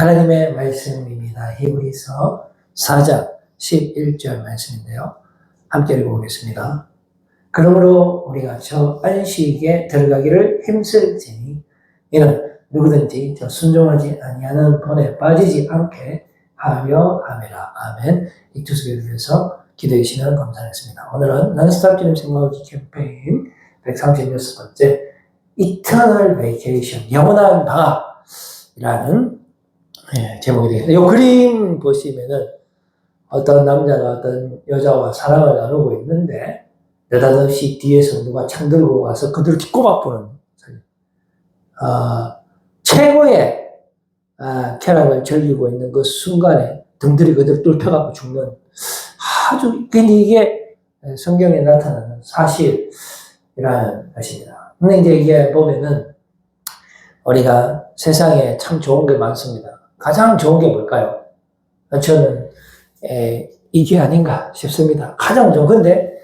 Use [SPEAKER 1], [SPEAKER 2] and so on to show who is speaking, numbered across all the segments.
[SPEAKER 1] 하나님의 말씀입니다. 히브리서 4장 11절 말씀인데요. 함께 읽어보겠습니다. 그러므로 우리가 저 안식에 들어가기를 힘쓸지니 이는 누구든지 저 순종하지 아니하는 본에 빠지지 않게 하려 함이라. 아멘. 이 두 소개를 위해서 기도해 주시면 감사하겠습니다. 오늘은 non-stop 주님 생각하기 캠페인 136번째 Eternal Vacation, 영원한 방학이라는 제목이 되겠습니다. 이 그림 보시면은 어떤 남자가 어떤 여자와 사랑을 나누고 있는데 느닷없이 뒤에서 누가 창 들고 와서 그들을 꼬박보는 최고의 쾌락을 즐기고 있는 그 순간에 등들이 그들 뚫혀갖고 죽는 아주 이게 성경에 나타나는 사실이라는 것입니다. 근데 이제 이게 보면은 우리가 세상에 참 좋은 게 많습니다. 가장 좋은 게 뭘까요? 저는 이게 아닌가 싶습니다. 가장 좋은. 근데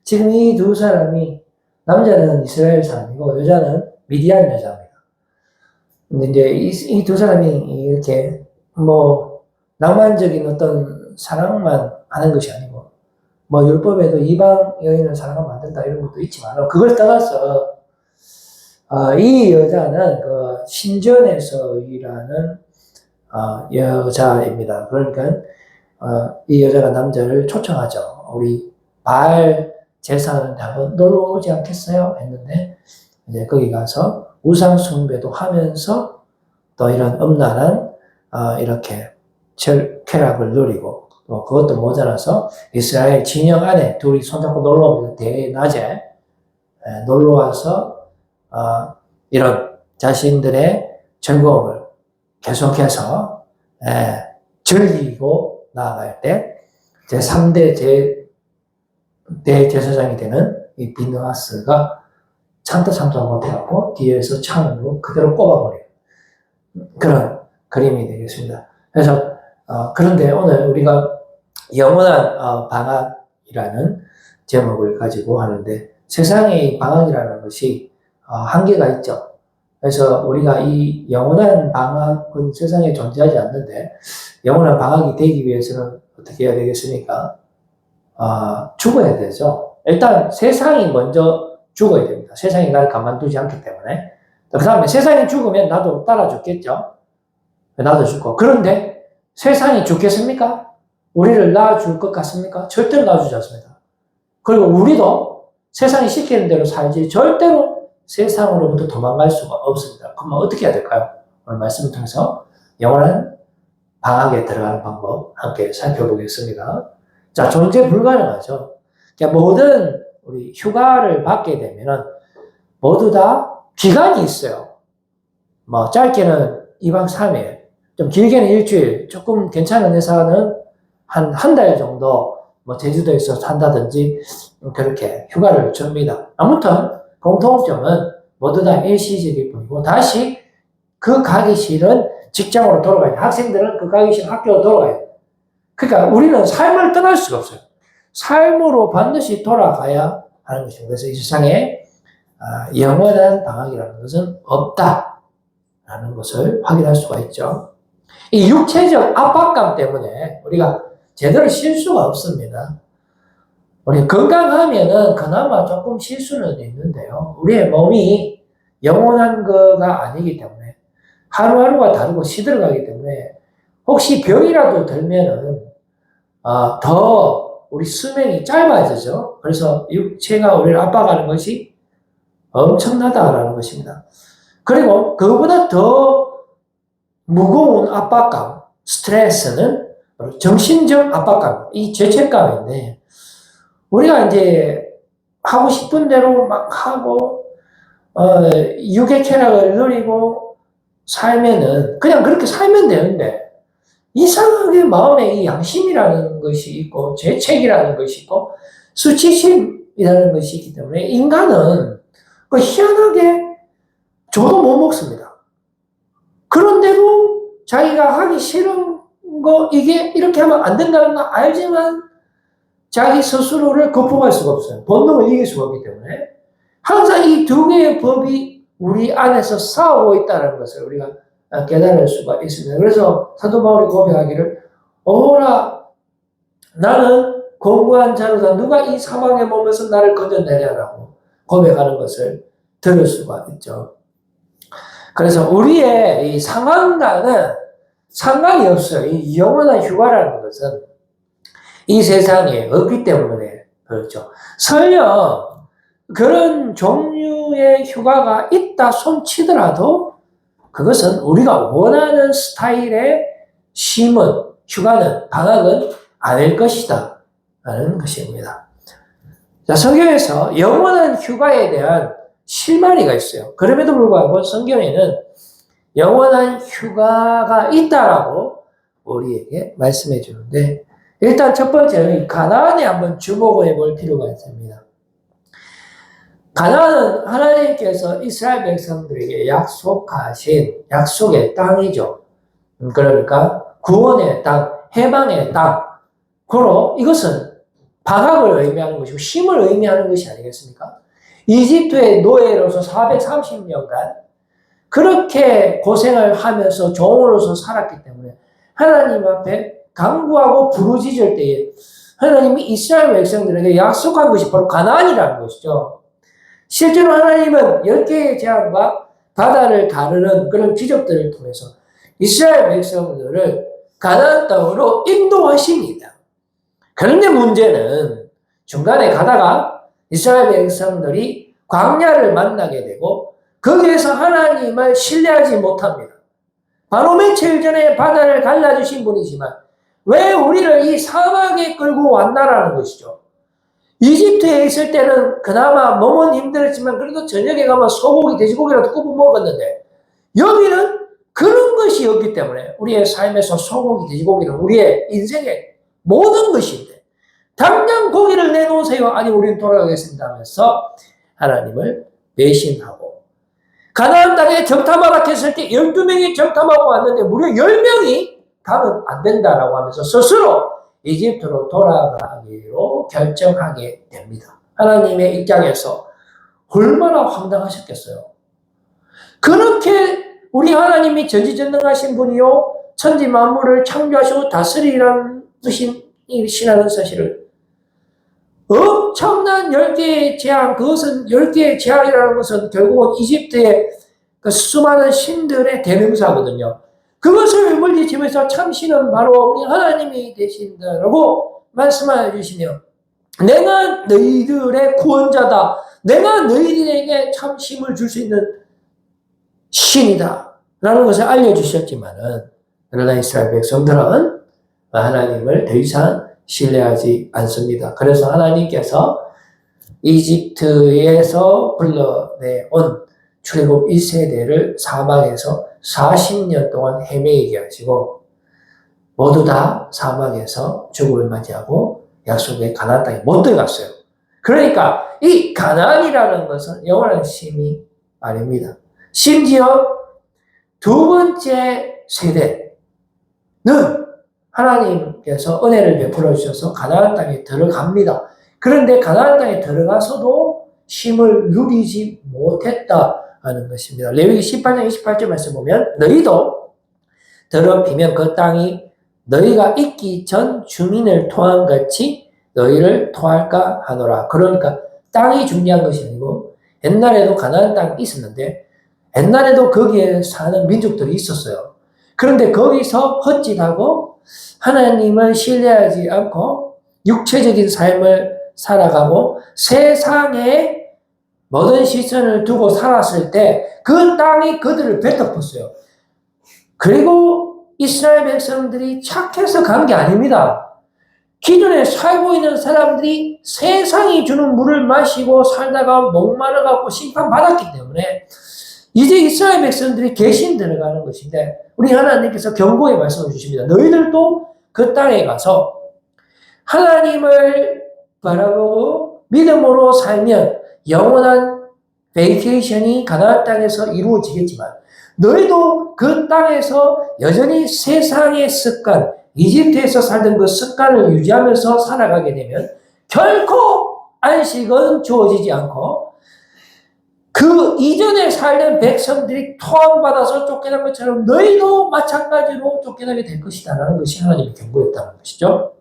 [SPEAKER 1] 지금 이 두 사람이 남자는 이스라엘 사람이고 여자는 미디안 여자입니다. 근데 이제 이 두 사람이 이렇게 뭐 낭만적인 어떤 사랑만 하는 것이 아니고 뭐 율법에도 이방 여인을 사랑하면 안 된다 이런 것도 있지만 그걸 떠나서 이 여자는 그 신전에서 일하는 여자입니다. 그러니까 이 여자가 남자를 초청하죠. 우리 바알 제사하는데 한번 놀러 오지 않겠어요? 했는데 이제 거기 가서 우상 숭배도 하면서 또 이런 음란한 이렇게 쾌락을 누리고 또 그것도 모자라서 이스라엘 진영 안에 둘이 손잡고 놀러 오면서 대낮에 놀러 와서 이런 자신들의 즐거움을 계속해서 즐기고 나아갈 때 제3대 대제사장이 되는 이 비느하스가 참다 못해갖고 뒤에서 창으로 그대로 꼽아버려요. 그런 그림이 되겠습니다. 그래서 그런데 오늘 우리가 영원한 방학이라는 제목을 가지고 하는데 세상의 방학이라는 것이 한계가 있죠. 그래서 우리가 이 영원한 방학은 세상에 존재하지 않는데 영원한 방학이 되기 위해서는 어떻게 해야 되겠습니까? 죽어야 되죠. 일단 세상이 먼저 죽어야 됩니다. 세상이 나를 가만두지 않기 때문에. 그 다음에 세상이 죽으면 나도 따라 죽겠죠. 나도 죽고. 그런데 세상이 죽겠습니까? 우리를 낳아줄 것 같습니까? 절대로 낳아주지 않습니다. 그리고 우리도 세상이 시키는 대로 살지 절대로 세상으로부터 도망갈 수가 없습니다. 그러면 어떻게 해야 될까요? 오늘 말씀을 통해서 영원한 방학에 들어가는 방법 함께 살펴보겠습니다. 자, 존재 불가능하죠. 그러니까 모든 우리 휴가를 받게 되면은 모두 다 기간이 있어요. 뭐 짧게는 2박 3일, 좀 길게는 일주일, 조금 괜찮은 회사는 한 달 정도 뭐 제주도에서 산다든지 그렇게 휴가를 줍니다. 아무튼 공통점은 모두 다 일시적일 뿐이고 다시 그 가기 싫은 직장으로 돌아가야 돼. 학생들은 그 가기 싫은 학교로 돌아가야 돼. 그러니까 우리는 삶을 떠날 수가 없어요. 삶으로 반드시 돌아가야 하는 것입니다. 그래서 이 세상에 영원한 방학이라는 것은 없다라는 것을 확인할 수가 있죠. 이 육체적 압박감 때문에 우리가 제대로 쉴 수가 없습니다. 우리 건강하면은 그나마 조금 쉴 수는 있는데요. 우리의 몸이 영원한 거가 아니기 때문에 하루하루가 다르고 시들어가기 때문에 혹시 병이라도 들면은 더 우리 수명이 짧아지죠. 그래서 육체가 우리를 압박하는 것이 엄청나다라는 것입니다. 그리고 그보다 더 무거운 압박감, 스트레스는 정신적 압박감, 이 죄책감인데 우리가 이제 하고 싶은 대로 막 하고 육의 쾌락을 누리고 살면은 그냥 그렇게 살면 되는데 이상하게 마음에 이 양심이라는 것이 있고 죄책이라는 것이 있고 수치심이라는 것이 있기 때문에 인간은 희한하게 저도 못 먹습니다. 그런데도 자기가 하기 싫은 거 이게 이렇게 하면 안 된다는 거 알지만 자기 스스로를 거부할 수가 없어요. 본능을 이길 수가 없기 때문에 항상 이 두 개의 법이 우리 안에서 싸우고 있다는 것을 우리가 깨달을 수가 있습니다. 그래서 사도 바울이 고백하기를 오라 나는 공고한 자로다 누가 이 사망의 몸에서 나를 건져내려라고 고백하는 것을 들을 수가 있죠. 그래서 우리의 이 상황과는 상관이 없어요. 이 영원한 휴가라는 것은 이 세상에 없기 때문에 그렇죠. 설령 그런 종류의 휴가가 있다 손치더라도 그것은 우리가 원하는 스타일의 쉼은, 휴가는, 방학은 아닐 것이다 라는 것입니다. 자, 성경에서 영원한 휴가에 대한 실마리가 있어요. 그럼에도 불구하고 성경에는 영원한 휴가가 있다라고 우리에게 말씀해 주는데 일단 첫 번째는 가나안에 한번 주목을 해볼 필요가 있습니다. 가나안은 하나님께서 이스라엘 백성들에게 약속하신 약속의 땅이죠. 그러니까 구원의 땅, 해방의 땅. 그로 이것은 방학을 의미하는 것이고 쉼을 의미하는 것이 아니겠습니까? 이집트의 노예로서 430년간 그렇게 고생을 하면서 종으로서 살았기 때문에 하나님 앞에 간구하고 부르짖을 때에 하나님이 이스라엘 백성들에게 약속한 것이 바로 가나안이라는 것이죠. 실제로 하나님은 10개의 재앙과 바다를 가르는 그런 기적들을 통해서 이스라엘 백성들을 가나안 땅으로 인도하십니다. 그런데 문제는 중간에 가다가 이스라엘 백성들이 광야를 만나게 되고 거기에서 하나님을 신뢰하지 못합니다. 바로 며칠 전에 바다를 갈라주신 분이지만 왜 우리를 이 사막에 끌고 왔나라는 것이죠. 이집트에 있을 때는 그나마 몸은 힘들었지만 그래도 저녁에 가면 소고기, 돼지고기라도 굽어 먹었는데 여기는 그런 것이 없기 때문에 우리의 삶에서 소고기, 돼지고기는 우리의 인생의 모든 것인데 당장 고기를 내놓으세요. 아니 우리는 돌아가겠습니다 하면서 하나님을 배신하고 가나안 땅에 정탐하라 했을 때 12명이 정탐하고 왔는데 무려 10명이 가면 안 된다라고 하면서 스스로 이집트로 돌아가기로 결정하게 됩니다. 하나님의 입장에서 얼마나 황당하셨겠어요. 그렇게 우리 하나님이 전지전능하신 분이요 천지 만물을 창조하시고 다스리라는 분이시라는 사실을 엄청난 10개의 재앙, 그것은 10개의 재앙이라는 것은 결국은 이집트의 그 수많은 신들의 대명사거든요. 그것을 물리치면서 참신은 바로 우리 하나님이 되신다라고 말씀해 주시며 내가 너희들의 구원자다. 내가 너희들에게 참심을 줄 수 있는 신이다. 라는 것을 알려주셨지만은 그러나 이스라엘 백성들은 하나님을 더 이상 신뢰하지 않습니다. 그래서 하나님께서 이집트에서 불러내온 출애굽 1세대를 사막에서 40년 동안 헤매이게 하시고 모두 다 사막에서 죽음을 맞이하고 약속의 가나안 땅에 못 들어갔어요. 그러니까 이 가나안이라는 것은 영원한 쉼이 아닙니다. 심지어 두 번째 세대는 하나님께서 은혜를 베풀어 주셔서 가나안 땅에 들어갑니다. 그런데 가나안 땅에 들어가서도 쉼을 누리지 못했다 하는 것입니다. 레위기 18장 28절 말씀 보면 너희도 더럽히면 그 땅이 너희가 있기 전 주민을 토한 같이 너희를 토할까 하노라. 그러니까 땅이 중요한 것이 아니고 옛날에도 가나안 땅이 있었는데 옛날에도 거기에 사는 민족들이 있었어요. 그런데 거기서 헛짓하고 하나님을 신뢰하지 않고 육체적인 삶을 살아가고 세상에 모든 시선을 두고 살았을 때 그 땅이 그들을 뱉어pos어요. 그리고 이스라엘 백성들이 착해서 간 게 아닙니다. 기존에 살고 있는 사람들이 세상이 주는 물을 마시고 살다가 목마르고 심판받았기 때문에 이제 이스라엘 백성들이 개신 들어가는 것인데 우리 하나님께서 경고의 말씀을 주십니다. 너희들도 그 땅에 가서 하나님을 바라보고 믿음으로 살면 영원한 베이케이션이 가나안 땅에서 이루어지겠지만 너희도 그 땅에서 여전히 세상의 습관, 이집트에서 살던 그 습관을 유지하면서 살아가게 되면 결코 안식은 주어지지 않고 그 이전에 살던 백성들이 토함받아서 쫓겨난 것처럼 너희도 마찬가지로 쫓겨나게 될 것이다라는 것이 하나님의 경고였다는 것이죠.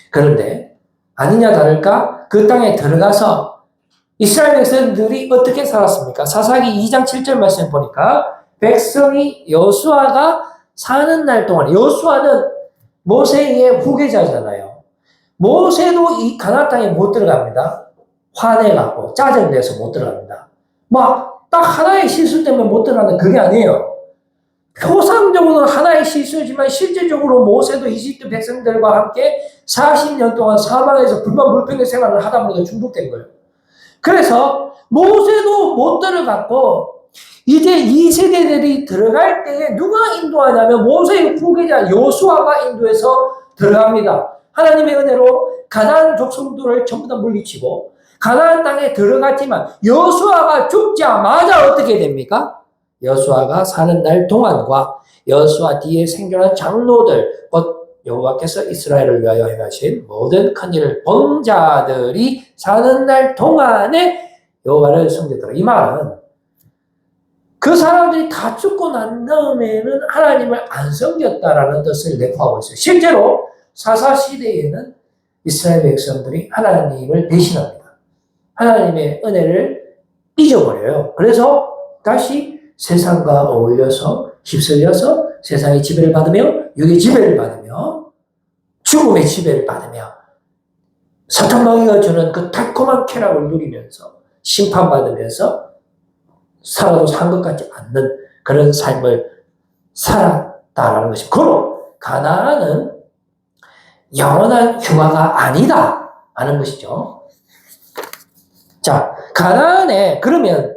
[SPEAKER 1] 그런데 아니냐 다를까 그 땅에 들어가서 이스라엘 백성들이 어떻게 살았습니까? 사사기 2장 7절 말씀 보니까 백성이 여수아가 사는 날 동안, 여수아는 모세의 후계자잖아요. 모세도 이 가나안 땅에 못 들어갑니다. 화내갖고 짜증내서 못 들어갑니다. 막 딱 하나의 실수 때문에 못 들어가는 그게 아니에요. 표상적으로는 하나의 실수지만 실제적으로 모세도 이집트 백성들과 함께 40년 동안 사방에서 불만불평의 생활을 하다 보니까 중독된 거예요. 그래서 모세도 못 들어갔고 이제 2세대들이 들어갈 때에 누가 인도하냐면 모세의 후계자 여호수아가 인도해서 들어갑니다. 하나님의 은혜로 가나안 족속들을 전부 다 물리치고 가나안 땅에 들어갔지만 여호수아가 죽자마자 어떻게 됩니까? 여호수아가 사는 날 동안과 여호수아 뒤에 생겨난 장로들, 곧 여호와께서 이스라엘을 위하여 행하신 모든 큰 일을 본 자들이 사는 날 동안에 여호와를 섬겼더라. 이 말은 그 사람들이 다 죽고 난 다음에는 하나님을 안 섬겼다라는 뜻을 내포하고 있어요. 실제로 사사 시대에는 이스라엘 백성들이 하나님을 배신합니다. 하나님의 은혜를 잊어버려요. 그래서 다시 세상과 어울려서 휩쓸려서 세상의 지배를 받으며 육의 지배를 받으며 죽음의 지배를 받으며 사탄마귀가 주는 그 달콤한 쾌락을 누리면서 심판받으면서 살아도 산 것 같지 않는 그런 삶을 살았다라는 것이 그로 가나안은 영원한 휴가가 아니다 하는 것이죠. 자, 가나안에 그러면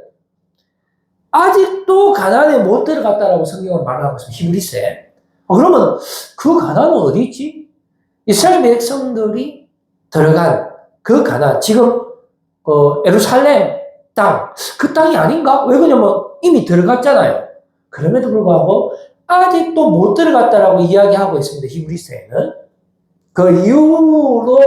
[SPEAKER 1] 아직도 가나안에 못 들어갔다라고 성경은 말하고 있습니다. 히브리서에. 그러면 그 가나안은 어디 있지? 이스라엘 백성들이 들어간 그 가나안, 지금 예루살렘 땅, 그 땅이 아닌가? 왜 그러냐면 이미 들어갔잖아요. 그럼에도 불구하고 아직도 못 들어갔다라고 이야기하고 있습니다. 히브리서에는. 그 이유로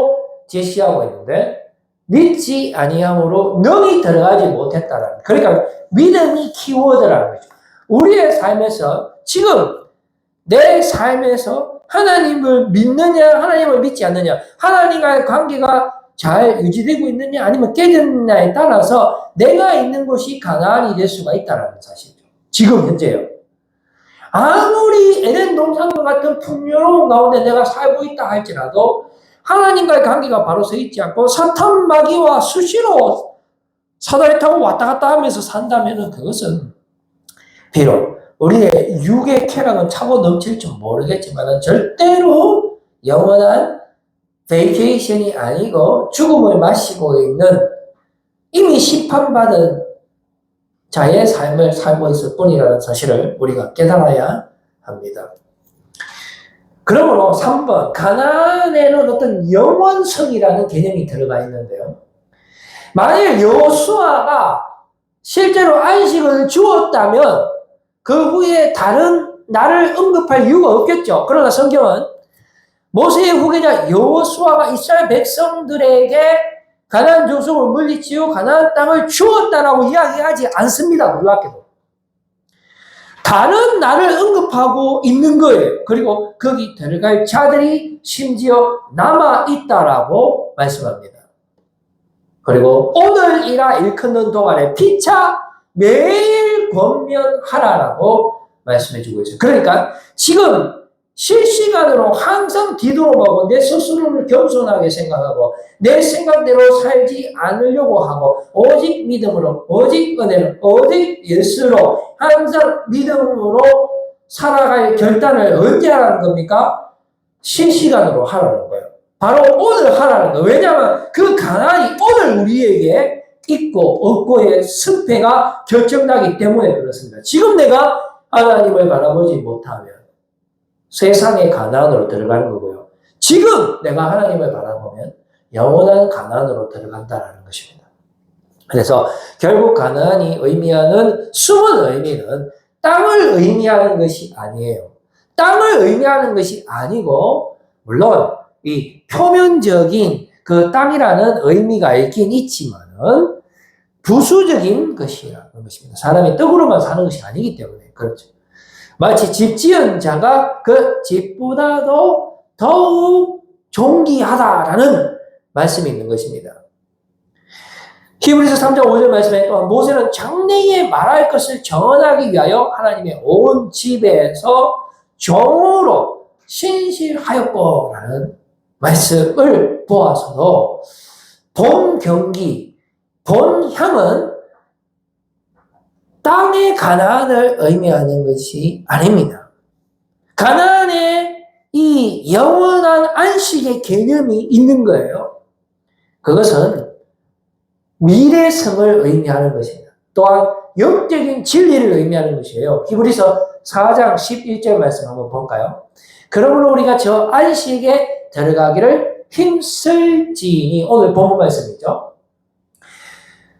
[SPEAKER 1] 제시하고 있는데 믿지 아니함으로 능히 들어가지 못했다라는. 그러니까 믿음이 키워드라는 거죠. 우리의 삶에서 지금 내 삶에서 하나님을 믿느냐 하나님을 믿지 않느냐 하나님과의 관계가 잘 유지되고 있느냐 아니면 깨졌느냐에 따라서 내가 있는 곳이 가나안이 될 수가 있다는 사실이죠. 지금 현재요. 아무리 에덴 동산과 같은 풍요로운 가운데 내가 살고 있다 할지라도 하나님과의 관계가 바로 서 있지 않고 사탄 마귀와 수시로 사다리 타고 왔다 갔다 하면서 산다면 그것은 비록 우리의 육의 쾌락은 차고 넘칠지 모르겠지만 절대로 영원한 베이케이션이 아니고 죽음을 마시고 있는 이미 심판받은 자의 삶을 살고 있을 뿐이라는 사실을 우리가 깨달아야 합니다. 그러므로 3번 가나안에는 어떤 영원성이라는 개념이 들어가 있는데요. 만일 여호수아가 실제로 안식을 주었다면 그 후에 다른 나를 언급할 이유가 없겠죠. 그러나 성경은 모세의 후계자 여호수아가 이스라엘 백성들에게 가나안 족속을 물리치고 가나안 땅을 주었다라고 이야기하지 않습니다. 놀랍게도. 다른 나를 언급하고 있는 거예요. 그리고 거기 들어갈 자들이 심지어 남아있다라고 말씀합니다. 그리고 오늘이라 일컫는 동안에 피차 매일 권면하라라고 말씀해주고 있어요. 그러니까 지금 실시간으로 항상 뒤돌아보고 내 스스로를 겸손하게 생각하고 내 생각대로 살지 않으려고 하고 오직 믿음으로 오직 은혜로 오직 예수로 항상 믿음으로 살아갈 결단을 언제 하라는 겁니까? 실시간으로 하라는 거예요. 바로 오늘 하라는 거예요. 왜냐하면 그 가나안이 오늘 우리에게 있고 없고의 승패가 결정나기 때문에 그렇습니다. 지금 내가 하나님을 바라보지 못하면 세상의 가나안으로 들어가는 거고요. 지금 내가 하나님을 바라보면 영원한 가나안으로 들어간다는 것입니다. 그래서 결국 가나안이 의미하는 숨은 의미는 땅을 의미하는 것이 아니에요. 땅을 의미하는 것이 아니고 물론 이 표면적인 그 땅이라는 의미가 있긴 있지만은 부수적인 것이라는 것입니다. 사람이 떡으로만 사는 것이 아니기 때문에 그렇죠. 마치 집 지은 자가 그 집보다도 더욱 존귀하다라는 말씀이 있는 것입니다. 히브리서 3장 5절 말씀에 또한 모세는 장래에 말할 것을 전하기 위하여 하나님의 온 집에서 종으로 신실하였고라는 말씀을 보아서도 본 경기, 본 향은 땅의 가나안을 의미하는 것이 아닙니다. 가나안에 이 영원한 안식의 개념이 있는 거예요. 그것은 미래성을 의미하는 것입니다. 또한 영적인 진리를 의미하는 것이에요. 히브리서 4장 11절 말씀 한번 볼까요? 그러므로 우리가 저 안식에 들어가기를 힘쓸지니, 오늘 본문 말씀이죠.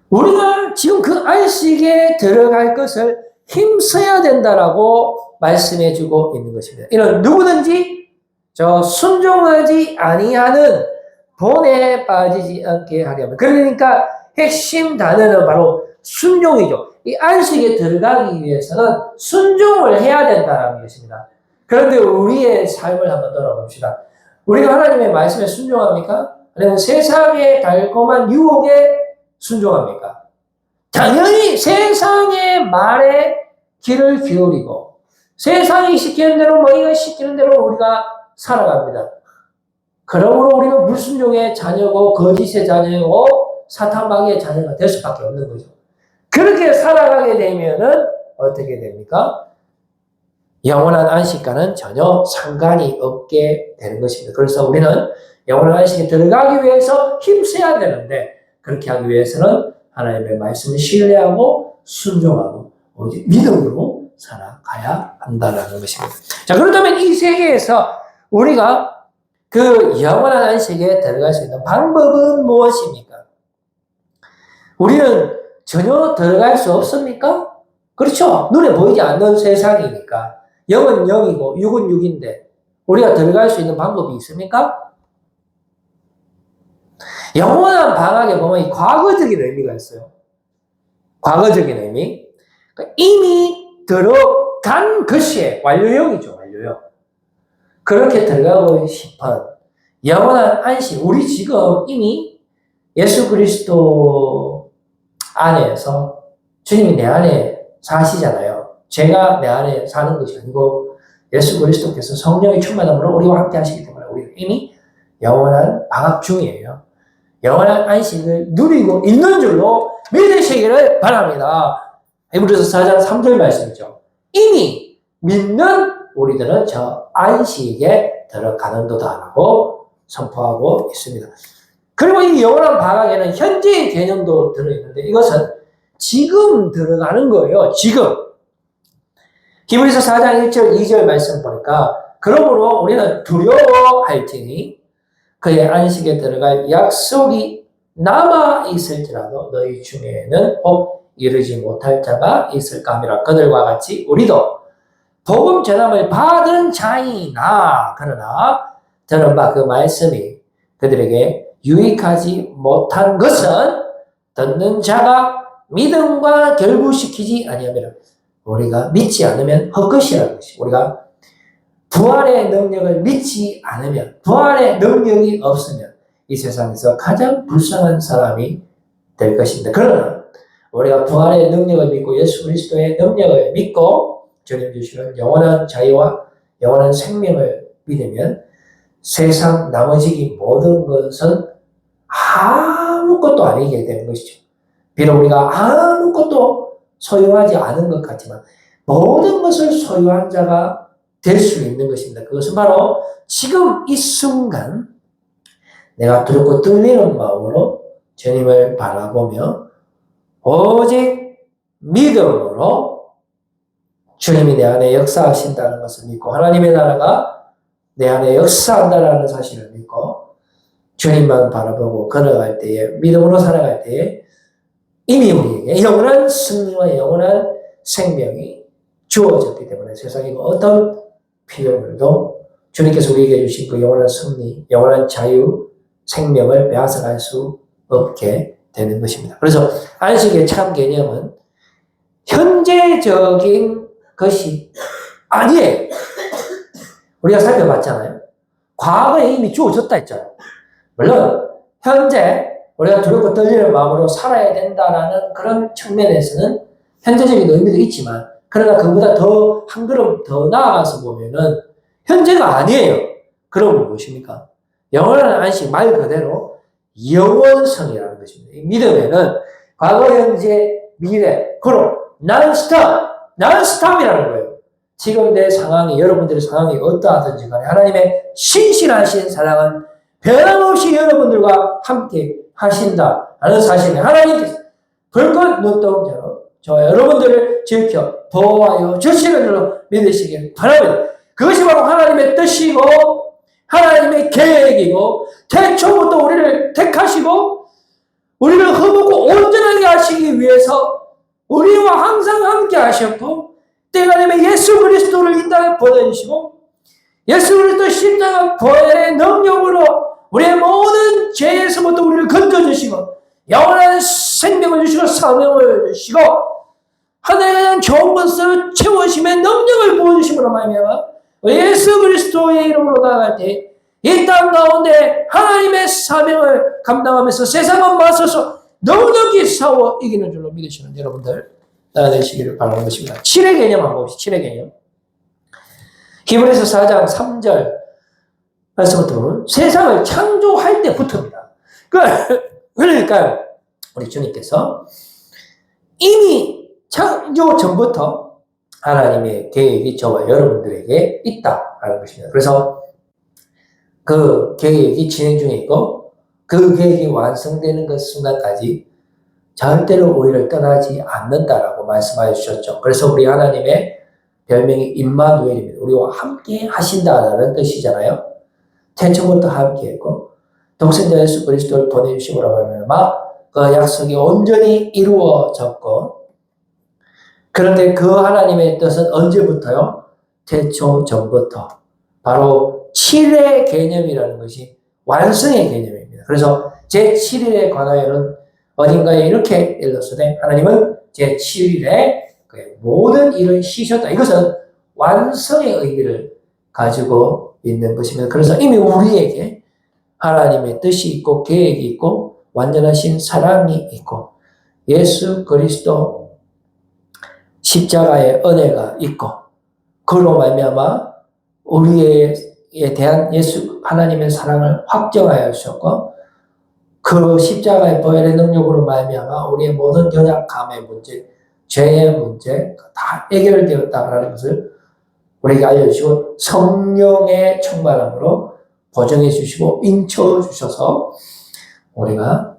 [SPEAKER 1] 우리가 지금 그 안식에 들어갈 것을 힘써야 된다라고 말씀해주고 있는 것입니다. 이는 누구든지 저 순종하지 아니하는 본에 빠지지 않게 하려면, 그러니까 핵심 단어는 바로 순종이죠. 이 안식에 들어가기 위해서는 순종을 해야 된다는 것입니다. 그런데 우리의 삶을 한번 돌아봅시다. 우리가 하나님의 말씀에 순종합니까? 아니면 세상의 달콤한 유혹에 순종합니까? 당연히 세상의 말에 귀를 기울이고 세상이 시키는 대로 이거 시키는 대로 우리가 살아갑니다. 그러므로 우리는 불순종의 자녀고 거짓의 자녀고 사탄마귀의 자녀가 될 수밖에 없는 거죠. 그렇게 살아가게 되면은 어떻게 됩니까? 영원한 안식과는 전혀 상관이 없게 되는 것입니다. 그래서 우리는 영원한 안식에 들어가기 위해서 힘써야 되는데, 그렇게 하기 위해서는 하나님의 말씀을 신뢰하고 순종하고 오직 믿음으로 살아가야 한다는 것입니다. 자, 그렇다면 이 세계에서 우리가 그 영원한 안식에 들어갈 수 있는 방법은 무엇입니까? 우리는 전혀 들어갈 수 없습니까? 그렇죠. 눈에 보이지 않는 세상이니까. 영은 영이고 육은 육인데 우리가 들어갈 수 있는 방법이 있습니까? 영원한 방학에 보면 이 과거적인 의미가 있어요. 과거적인 의미. 그러니까 이미 들어간 것이 완료형이죠. 완료형. 그렇게 들어가고 싶은 영원한 안식. 우리 지금 이미 예수 그리스도 안에서 주님이 내 안에 사시잖아요. 제가 내 안에 사는 것이 아니고 예수 그리스도께서 성령의 충만함으로 우리와 함께 하시기 때문에 우리는 이미 영원한 방학 중이에요. 영원한 안식을 누리고 있는 줄로 믿으시기를 바랍니다. 히브리서 4장 3절 말씀이죠. 이미 믿는 우리들은 저 안식에 들어가는도다라고 선포하고 있습니다. 그리고 이 영원한 방학에는 현재의 개념도 들어있는데 이것은 지금 들어가는 거예요. 지금. 히브리서 4장 1절 2절 말씀 보니까 그러므로 우리는 두려워할지니 그의 안식에 들어갈 약속이 남아 있을지라도 너희 중에는 혹 이르지 못할 자가 있을까 하미라. 그들과 같이 우리도 복음 전함을 받은 자이나 그러나 들은 바 그 말씀이 그들에게 유익하지 못한 것은 듣는 자가 믿음과 결부시키지 아니하미라. 우리가 믿지 않으면 헛것이라는 것이, 우리가 부활의 능력을 믿지 않으면, 부활의 능력이 없으면 이 세상에서 가장 불쌍한 사람이 될 것입니다. 그러나 우리가 부활의 능력을 믿고 예수 그리스도의 능력을 믿고 주님 주시는 영원한 자유와 영원한 생명을 믿으면 세상 나머지 모든 것은 아무것도 아니게 되는 것이죠. 비록 우리가 아무것도 소유하지 않은 것 같지만 모든 것을 소유한 자가 될 수 있는 것입니다. 그것은 바로 지금 이 순간 내가 두렵고 떨리는 마음으로 주님을 바라보며 오직 믿음으로 주님이 내 안에 역사하신다는 것을 믿고 하나님의 나라가 내 안에 역사한다는 사실을 믿고 주님만 바라보고 걸어갈 때에, 믿음으로 살아갈 때에 이미 우리에게 영원한 승리와 영원한 생명이 주어졌기 때문에 세상에 어떤 피조물도 주님께서 우리에게 주신 그 영원한 승리, 영원한 자유, 생명을 빼앗아갈 수 없게 되는 것입니다. 그래서 안식의 참 개념은 현재적인 것이 아니에요. 우리가 살펴봤잖아요. 과거에 이미 주어졌다 했잖아요. 물론 현재 우리가 두렵고 떨리는 마음으로 살아야 된다라는 그런 측면에서는 현재적인 의미도 있지만, 그러나 그보다 더 한 걸음 더 나아가서 보면은 현재가 아니에요. 그럼 무엇입니까? 영원한 안식, 말 그대로 영원성이라는 것입니다. 이 믿음에는 과거, 현재, 미래, 그럼 난스톱이라는 거예요. 지금 내 상황이, 여러분들의 상황이 어떠하든지 간에 하나님의 신실하신 사랑은 변함없이 여러분들과 함께 하신다라는 사실을 하나님께서 불꽃 눈동자로 저와 여러분들을 지켜 보호하여 주시는 줄로 믿으시길 바랍니다. 그것이 바로 하나님의 뜻이고 하나님의 계획이고, 태초부터 우리를 택하시고 우리를 흠없고 온전하게 하시기 위해서 우리와 항상 함께 하셨고, 때가 되면 예수 그리스도를 이 땅에 보내주시고, 예수 그리스도 십자가 부활의 능력으로 우리의 모든 죄에서부터 우리를 건져주시고 영원한 생명을 주시고 사명을 주시고 하늘에 대한 좋은 것을 채우심의 능력을 부어주심으로 말미암아 예수 그리스도의 이름으로 나아갈 때 이 땅 가운데 하나님의 사명을 감당하면서 세상을 맞서서 넉넉히 싸워 이기는 줄로 믿으시는 여러분들 되시기를 바라는 것입니다. 7의 개념 한번 봅시다. 7의 개념. 히브리서 4장 3절 말씀부터 보면 세상을 창조할 때부터입니다. 그러니까 우리 주님께서 이미 창조 전부터 하나님의 계획이 저와 여러분들에게 있다라는 것입니다. 그래서 그 계획이 진행 중에 있고 그 계획이 완성되는 그 순간까지 절대로 우리를 떠나지 않는다라고 말씀하여 주셨죠. 그래서 우리 하나님의 별명이 임마누엘입니다. 우리와 함께 하신다라는 뜻이잖아요. 태초부터 함께 했고 독생자 예수 그리스도를 보내주심으로 하면 그 약속이 온전히 이루어졌고, 그런데 그 하나님의 뜻은 언제부터요? 태초 전부터. 바로 7의 개념이라는 것이 완성의 개념입니다. 그래서 제7일에 관하여는 어딘가에 이렇게 읽었으되 하나님은 제7일에 모든 일을 쉬셨다. 이것은 완성의 의미를 가지고 있는 것입니다. 그래서 이미 우리에게 하나님의 뜻이 있고 계획이 있고 완전하신 사랑이 있고 예수 그리스도 십자가의 은혜가 있고 그로 말미암아 우리에 대한 예수 하나님의 사랑을 확정하여 주셨고 그 십자가의 보혈의 능력으로 말미암아 우리의 모든 연약함의 문제, 죄의 문제 다 해결되었다라는 것을 우리에게 알려주시고 성령의 충만함으로 보정해 주시고 인쳐 주셔서 우리가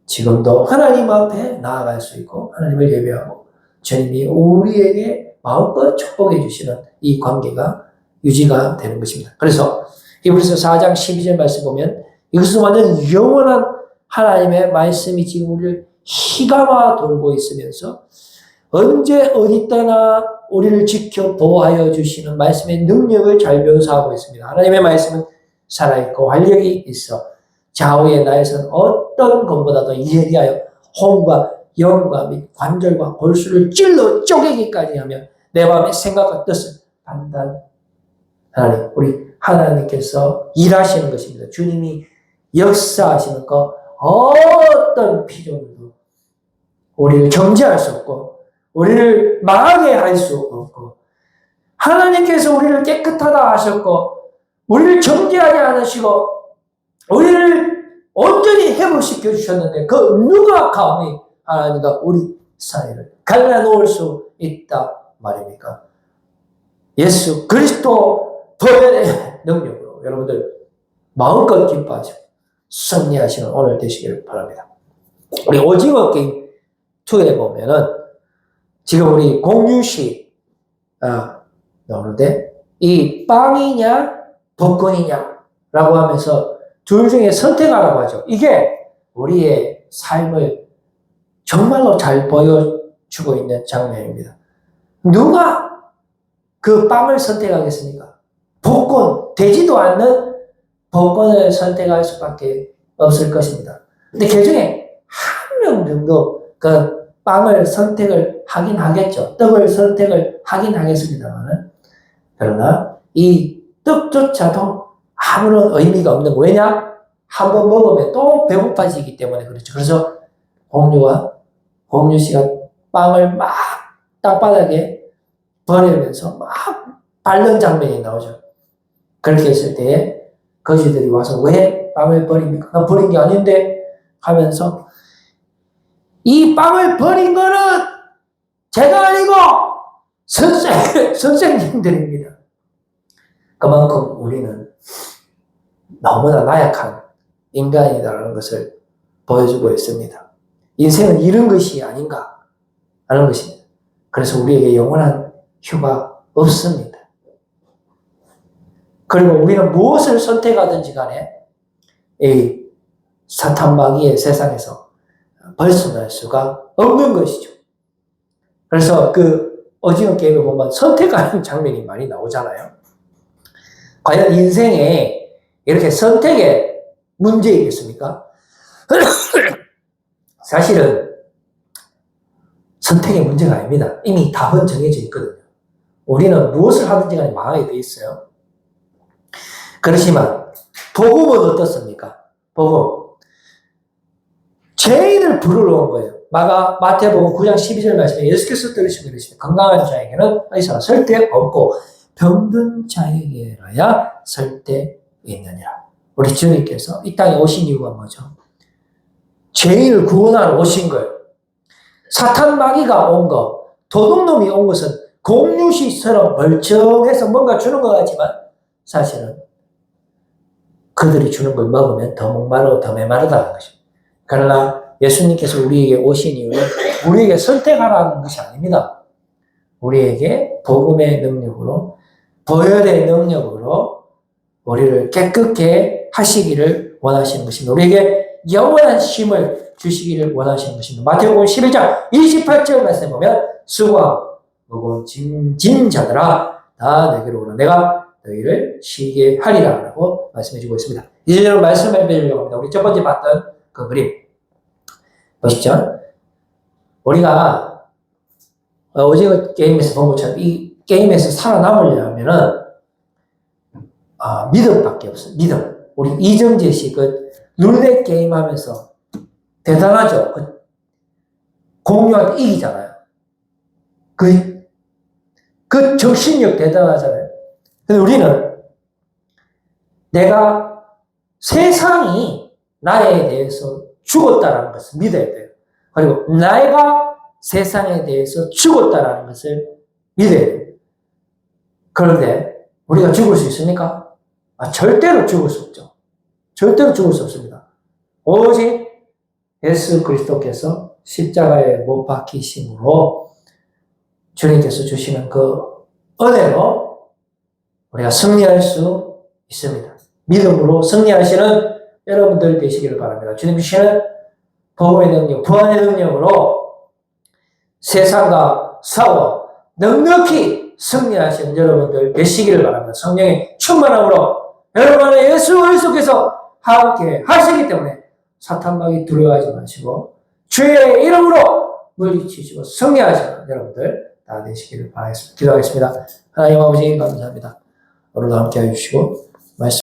[SPEAKER 1] 지금도 하나님 앞에 나아갈 수 있고 하나님을 예배하고 주님이 우리에게 마음껏 축복해 주시는 이 관계가 유지가 되는 것입니다. 그래서 히브리서 4장 12절 말씀 보면 이것은 완전 영원한 하나님의 말씀이 지금 우리를 휘감아 돌고 있으면서 언제 어디 떠나 우리를 지켜 보호하여 주시는 말씀의 능력을 잘 묘사하고 있습니다. 하나님의 말씀은 살아있고 활력이 있어 좌우의 나에서는 어떤 것보다도 예리하여 혼과 영과 및 관절과 골수를 찔러 쪼개기까지 하며 내 마음의 생각과 뜻을 판단하니 우리 하나님께서 일하시는 것입니다. 주님이 역사하시는 것 어떤 피조물도 우리를 정죄할 수 없고 우리를 망하게 할 수 없고 하나님께서 우리를 깨끗하다 하셨고 우리를 정죄하지 않으시고 우리를 온전히 회복시켜 주셨는데 그 누가 감히 하나님과 우리 사이를 갈라놓을 수 있다 말입니까? 예수 그리스도 보혈의 능력으로 여러분들 마음껏 기뻐하시고 승리하시는 오늘 되시기를 바랍니다. 우리 오징어 게임 2에 보면은 지금 우리 공유시 나오는데 이 빵이냐 복권이냐 라고 하면서 둘 중에 선택하라고 하죠. 이게 우리의 삶을 정말로 잘 보여주고 있는 장면입니다. 누가 그 빵을 선택하겠습니까? 복권, 되지도 않는 복권을 선택할 수밖에 없을 것입니다. 근데 그 중에 한 어느 정도 그 빵을 선택을 하긴 하겠죠. 떡을 선택을 하긴 하겠습니다만은, 그러나 이 떡조차도 아무런 의미가 없는 거. 왜냐? 한번 먹으면 또 배고파지기 때문에 그렇죠. 그래서 공유 씨가 빵을 막 땅바닥에 버리면서 막 밟는 장면이 나오죠. 그렇게 했을 때 거지들이 와서 왜 빵을 버립니까? 나 버린 게 아닌데 하면서 이 빵을 버린 거는 제가 아니고 선생님들입니다. 그만큼 우리는 너무나 나약한 인간이다라는 것을 보여주고 있습니다. 인생은 이런 것이 아닌가 하는 것입니다. 그래서 우리에게 영원한 휴가 없습니다. 그리고 우리는 무엇을 선택하든지 간에 이 사탄 마귀의 세상에서 벗어날 수가 없는 것이죠. 그래서 그 오징어 게임에 보면 선택하는 장면이 많이 나오잖아요. 과연 인생에 이렇게 선택의 문제이겠습니까? 사실은 선택의 문제가 아닙니다. 이미 답은 정해져 있거든요. 우리는 무엇을 하든지 간에 망하게 돼 있어요. 그렇지만 복음은 어떻습니까? 복음. 죄인을 부르러 온 거예요. 마태복음 9장 12절 말씀에 예수께서 들으시고 이르시되 건강한 자에게는 의사가 절대 없고 병든 자에게라야 절대 있느니라. 우리 주님께서 이 땅에 오신 이유가 뭐죠? 죄인을 구원하러 오신 거예요. 사탄 마귀가 온 거, 도둑놈이 온 것은 공유시처럼 멀쩡해서 뭔가 주는 것 같지만 사실은 그들이 주는 걸 먹으면 더 목마르고 더 메마르다는 것입니다. 그러나 예수님께서 우리에게 오신 이유는 우리에게 선택하라는 것이 아닙니다. 우리에게 복음의 능력으로, 보혈의 능력으로 우리를 깨끗게 하시기를 원하시는 것입니다. 우리에게 영원한 쉼을 주시기를 원하시는 것입니다. 마태복음 11장 28절 말씀에 보면 수고하고 무거운 짐진 자들아 다 내게로 오라 내가 너희를 쉬게 하리라 라고 말씀해 주고 있습니다. 이제 저는 말씀을 드리려고 합니다. 우리 첫 번째 봤던 그 그림 보시죠. 우리가 오징어 게임에서 본 것처럼 이 게임에서 살아남으려면은 믿음밖에 없어요. 믿음. 우리 이정재 씨 그 룰렛 게임 하면서 대단하죠. 공유한테 이기잖아요. 그 정신력 대단하잖아요. 근데 우리는 내가 세상이 나에 대해서 죽었다라는 것을 믿어야 돼요. 그리고 내가 세상에 대해서 죽었다라는 것을 믿어야 돼요. 그런데 우리가 죽을 수 있습니까? 절대로 죽을 수 없죠. 절대로 죽을 수 없습니다. 오직 예수 그리스도께서 십자가에 못 박히심으로 주님께서 주시는 그 은혜로 우리가 승리할 수 있습니다. 믿음으로 승리하시는 여러분들 되시기를 바랍니다. 주님 주시는 복음의 능력, 부활의 능력으로 세상과 싸워 넉넉히 승리하시는 여러분들 되시기를 바랍니다. 성령의 충만함으로 여러분의 예수 그리스도께서 함께 하시기 때문에 사탄 마귀 두려워하지 마시고 주의 이름으로 물리치시고 승리하시는 여러분들 다 되시기를 바라겠습니다. 기도하겠습니다. 하나님 아버지 감사합니다. 오늘도 함께 해주시고 말씀